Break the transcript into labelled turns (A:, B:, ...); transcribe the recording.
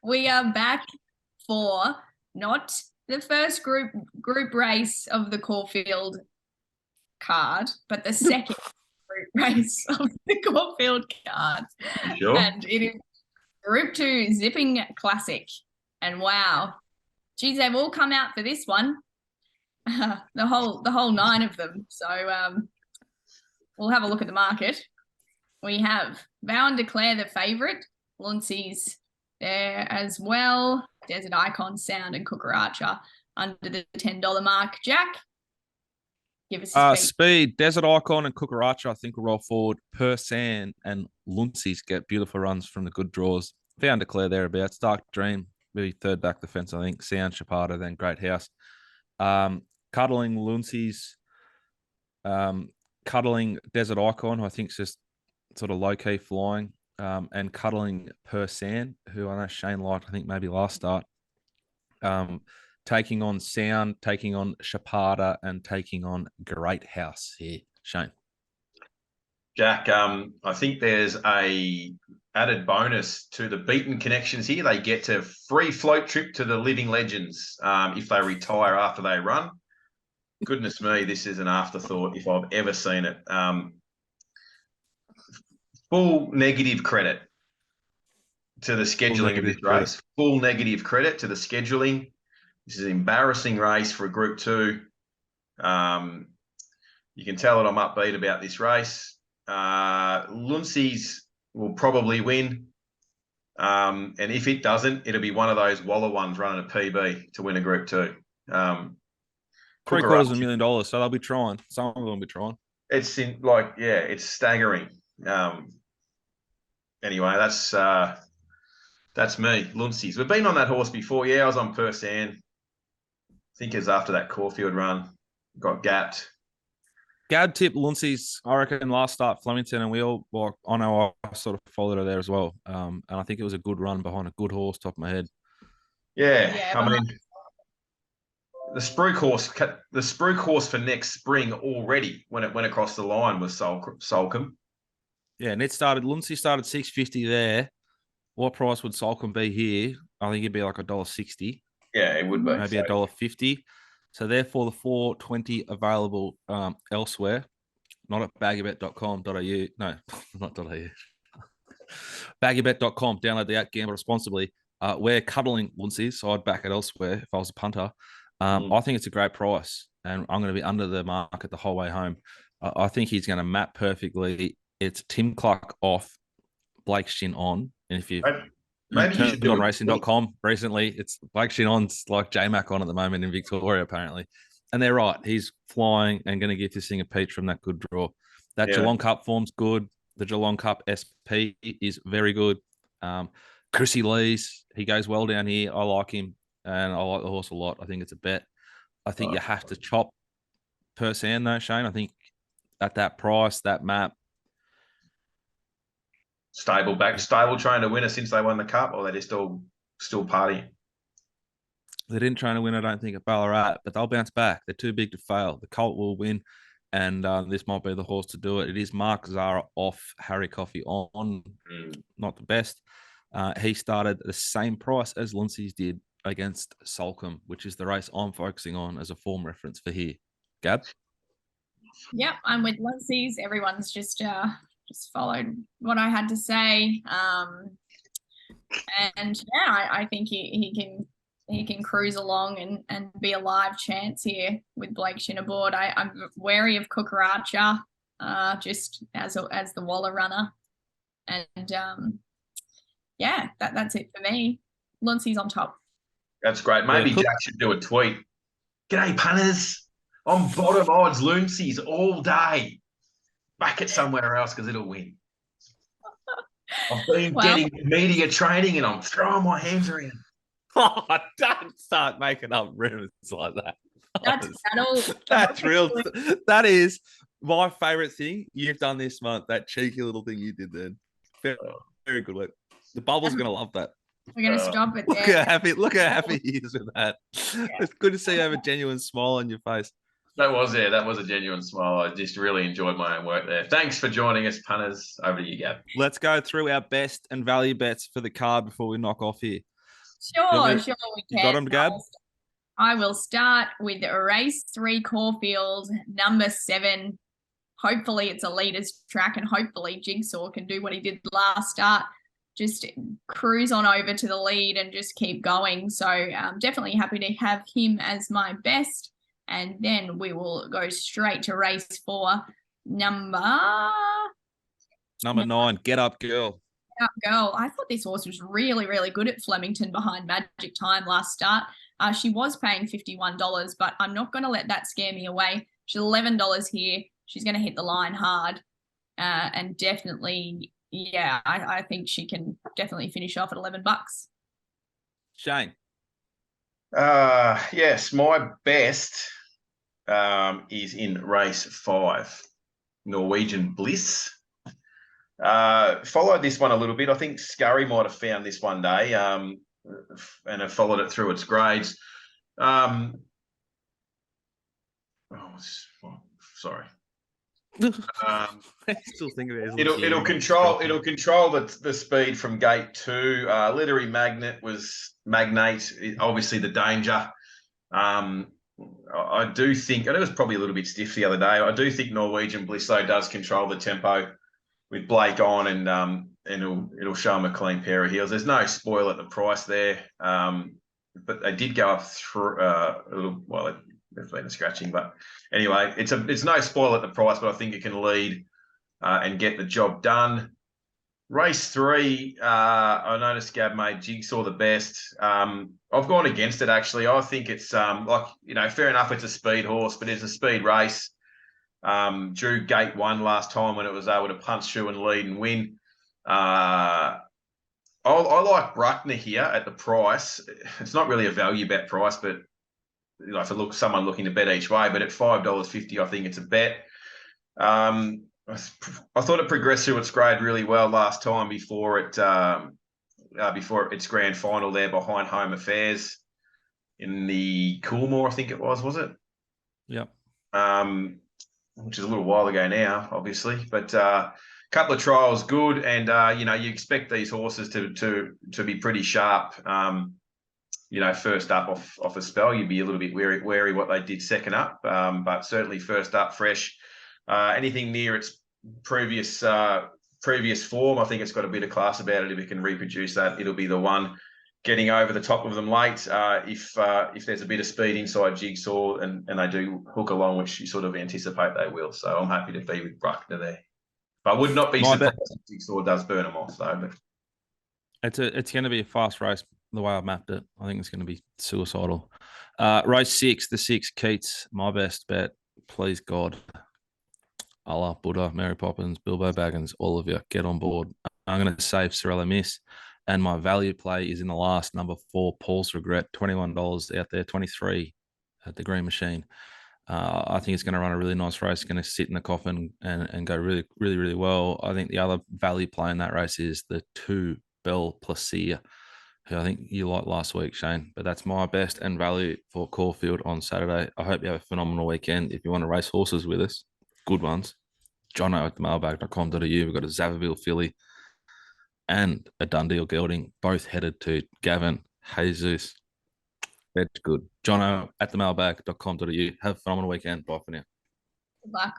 A: We are back for not the first group race of the Caulfield card, but the second group race of the Caulfield card.
B: Sure.
A: And it is Group 2 Zipping Classic. And wow, geez, they've all come out for this one. The whole 9 of them. So we'll have a look at the market. We have Vow and Declare the favourite. Luncey's there as well. Desert Icon, Sound, and Cucaracha under the $10 mark. Jack, give us a
C: speed. Desert Icon and Cucaracha, I think, will roll forward. Persan and Luncey's get beautiful runs from the good draws. Vow and Declare thereabouts. Dark Dream, maybe third back the fence, I think. Sound, Chapada, then Great House. Cuddling Luncey's. Cuddling Desert Icon, who I think is just sort of low-key flying. And cuddling Persan, who I know Shane liked, I think maybe last start. Taking on Sound, taking on Chapada, and taking on Great House here. Shane.
B: Jack, I think there's a added bonus to the beaten connections here. They get a free float trip to the Living Legends if they retire after they run. Goodness me, this is an afterthought if I've ever seen it. Full negative credit to the scheduling of this race. Full negative credit to the scheduling. This is an embarrassing race for a Group 2. You can tell that I'm upbeat about this race. Luncey's will probably win. And if it doesn't, it'll be one of those Waller ones running a PB to win a Group 2.
C: $750,000, so they'll be trying. Some of them will be trying.
B: It's it's staggering. Anyway, that's me, Luncey's. We've been on that horse before. Yeah, I was on Persan. I think it was after that Caulfield run. Got gapped.
C: Gab tipped Luncey's, I reckon, last start Flemington, and we all, I know I sort of followed her there as well. And I think it was a good run behind a good horse, top of my head.
B: Yeah, I mean, the Spruik horse for next spring already when it went across the line was Solcombe.
C: Yeah, and Luncey started $650 there. What price would Solcombe be here? I think it'd be like $1.60.
B: Yeah, it would be.
C: Maybe $1.50. So therefore the $4.20 available elsewhere, not at baggybet.com.au. No, not .au. Baggybet.com. Download the app, gamble responsibly. We're cuddling Luncey, so I'd back it elsewhere if I was a punter. I think it's a great price, and I'm going to be under the market the whole way home. I think he's going to map perfectly. It's Tim Cluck off, Blake Shin on. And if you turned on racing.com recently, it's Blake Shin on's like J-Mac on at the moment in Victoria, apparently. And they're right. He's flying and going to give this thing a peach from that good draw. That Geelong Cup form's good. The Geelong Cup SP is very good. Chrissy Lees, he goes well down here. I like him, and I like the horse a lot. I think it's a bet. I think you have to chop Persan though, Shane. I think at that price, that map.
B: Stable trying to win it since they won the cup, or they're still partying?
C: They didn't try to win, I don't think, at Ballarat, but they'll bounce back. They're too big to fail. The Colt will win, and this might be the horse to do it. It is Mark Zara off, Harry Coffey on. Not the best. He started the same price as Luncey's did against Solcombe, which is the race I'm focusing on as a form reference for here. Gab?
A: Yep, I'm with Luncey's. Everyone's just followed what I had to say. And yeah, I think he can cruise along and be a live chance here with Blake Shin aboard. I'm wary of Cucaracha, just as the Waller runner. And yeah, that's it for me. Luncey's on top.
B: That's great. Maybe Jack should do a tweet. G'day, punters. I'm bottom odds Luncey's all day. Back it somewhere else because it'll win. I've been getting media training and I'm throwing my hands around.
C: Oh, don't start making up rumors like that.
A: That's
C: real. That is my favourite thing you've done this month. That cheeky little thing you did then. Very, very good work. The bubble's going to love that.
A: We're going to stop it there.
C: Look how happy he is with that. Yeah. It's good to see you have a genuine smile on your face.
B: That was a genuine smile. I just really enjoyed my own work there. Thanks for joining us, punters. Over to you, Gab.
C: Let's go through our best and value bets for the card before we knock off here.
A: Sure, we
C: You got him, Gab?
A: I will start with race 3 Caulfield, number 7. Hopefully it's a leader's track, and hopefully Jigsaw can do what he did last start, just cruise on over to the lead and just keep going. So I'm definitely happy to have him as my best. And then we will go straight to race 4, number
C: 9. Get Up Girl.
A: Get Up Girl. I thought this horse was really, really good at Flemington behind Magic Time last start. She was paying $51, but I'm not going to let that scare me away. She's $11 here. She's going to hit the line hard, and definitely, yeah, I think she can definitely finish off at $11.
C: Shane.
B: Yes, my best is in race 5, Norwegian Bliss. Followed this one a little bit. I think Scurry might have found this one day, and have followed it through its grades. Sorry.
C: I still think of it.
B: It'll control the speed from gate 2. Literary Magnate, obviously the danger. I do think, and it was probably a little bit stiff the other day. I do think Norwegian Bliss though does control the tempo with Blake on, and it'll show him a clean pair of heels. There's no spoil at the price there, but they did go up through a little. Well, there's been a scratching, but anyway, it's no spoil at the price, but I think it can lead and get the job done. Race 3, I noticed Gab made Jigsaw the best. I've gone against it actually. I think it's fair enough. It's a speed horse, but it's a speed race. Drew gate 1 last time when it was able to punch through and lead and win. I like Bruckner here at the price. It's not really a value bet price, but for someone looking to bet each way, but at $5.50, I think it's a bet. I thought it progressed through its grade really well last time before its grand final there behind Home Affairs in the Coolmore, I think it was it?
C: Yep.
B: Which is a little while ago now, obviously, but couple of trials good, and you expect these horses to be pretty sharp. First up off a spell, you'd be a little bit wary what they did second up, but certainly first up fresh. Anything near its previous form, I think it's got a bit of class about it. If it can reproduce that, it'll be the one getting over the top of them late. If there's a bit of speed inside Jigsaw and they do hook along, which you sort of anticipate they will. So I'm happy to be with Bruckner there. But I would not be surprised if Jigsaw does burn them off though. But
C: it's going to be a fast race the way I've mapped it. I think it's going to be suicidal. Race 6, the 6 Keats, my best bet. Please God. Allah, Buddha, Mary Poppins, Bilbo Baggins, all of you, get on board. I'm going to save Ciurleo Miss. And my value play is in the last, number 4, Paul's Regret, $21 out there, 23 at the Green Machine. I think it's going to run a really nice race, going to sit in the coffin and go really, really, really well. I think the other value play in that race is the 2 Belle Plaisir, who I think you liked last week, Shane. But that's my best and value for Caulfield on Saturday. I hope you have a phenomenal weekend. If you want to race horses with us, good ones, Jono at the mailbag.com.au. We've got a Zavaville filly and a Dundee gelding, both headed to Gavin Jesus. That's good. Jono at the mailbag.com.au. Have a phenomenal weekend. Bye for now.
A: Good luck.